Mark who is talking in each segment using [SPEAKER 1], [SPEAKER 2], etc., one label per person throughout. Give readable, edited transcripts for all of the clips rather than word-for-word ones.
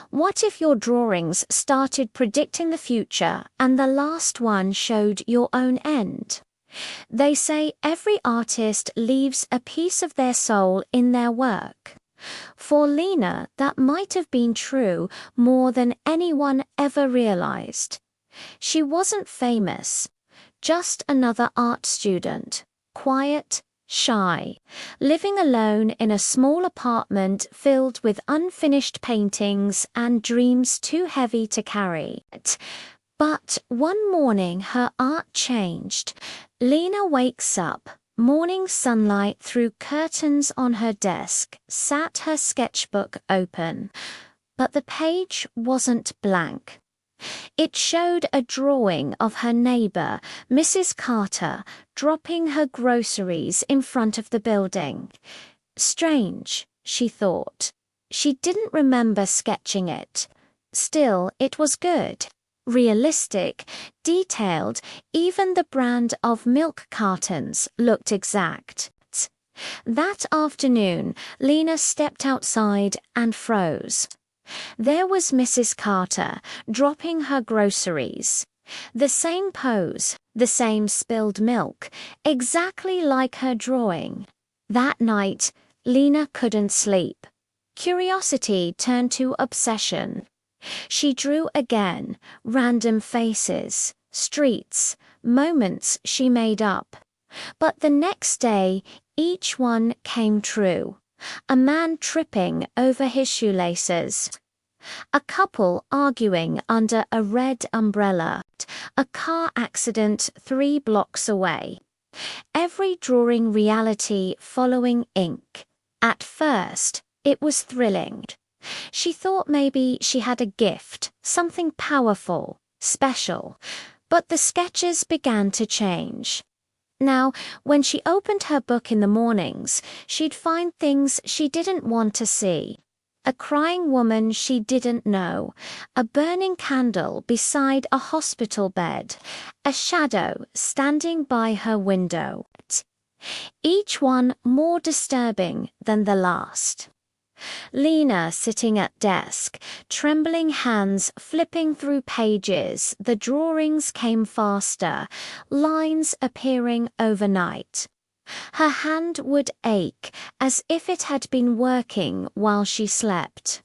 [SPEAKER 1] What if your drawings started predicting the future and the last one showed your own end? They say every artist leaves a piece of their soul in their work. For Lena, that might have been true more than anyone ever realized. She wasn't famous, just another art student, quiet, shy, living alone in a small apartment filled with unfinished paintings and dreams too heavy to carry. But one morning her art changed. Lena wakes up, morning sunlight through curtains on her desk, sat her sketchbook open. But the page wasn't blank. It showed a drawing of her neighbor, Mrs. Carter, dropping her groceries in front of the building. Strange, she thought. She didn't remember sketching it. Still, it was good. Realistic, detailed, even the brand of milk cartons looked exact. That afternoon, Lena stepped outside and froze. There was Mrs. Carter, dropping her groceries. The same pose, the same spilled milk, exactly like her drawing. That night, Lena couldn't sleep. Curiosity turned to obsession. She drew again, random faces, streets, moments she made up. But the next day, each one came true. A man tripping over his shoelaces. A couple arguing under a red umbrella. A car accident 3 blocks away. Every drawing reality following ink. At first, it was thrilling. She thought maybe she had a gift, something powerful, special. But the sketches began to change. Now, when she opened her book in the mornings, she'd find things she didn't want to see. A crying woman she didn't know, a burning candle beside a hospital bed, a shadow standing by her window. Each one more disturbing than the last. Lena sitting at desk, trembling hands flipping through pages, the drawings came faster, lines appearing overnight. Her hand would ache as if it had been working while she slept.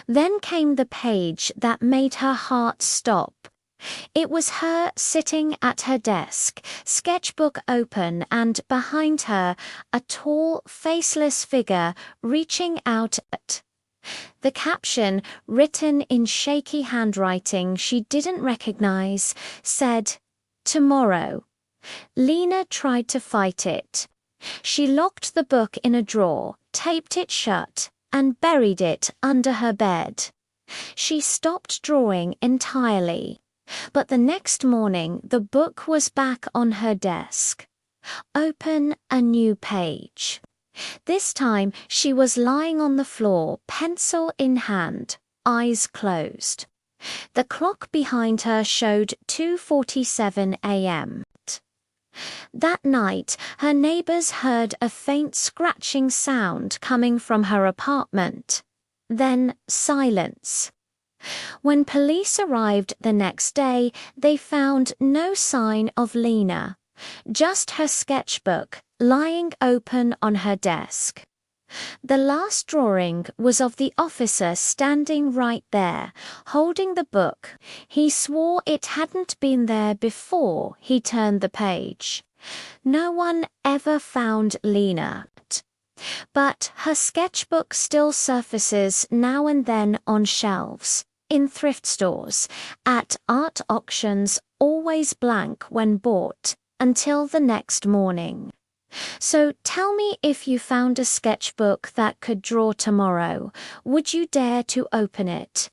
[SPEAKER 1] Then came the page that made her heart stop. It was her sitting at her desk, sketchbook open, and behind her, a tall, faceless figure reaching out at. The caption, written in shaky handwriting she didn't recognize, said, "Tomorrow." Lena tried to fight it. She locked the book in a drawer, taped it shut, and buried it under her bed. She stopped drawing entirely. But the next morning, the book was back on her desk. Open a new page. This time, she was lying on the floor, pencil in hand, eyes closed. The clock behind her showed 2:47 a.m. That night, her neighbors heard a faint scratching sound coming from her apartment. Then silence. When police arrived the next day, they found no sign of Lena, just her sketchbook lying open on her desk. The last drawing was of the officer standing right there, holding the book. He swore it hadn't been there before he turned the page. No one ever found Lena. But her sketchbook still surfaces now and then on shelves, in thrift stores, at art auctions, always blank when bought, until the next morning. So tell me, if you found a sketchbook that could draw tomorrow, would you dare to open it?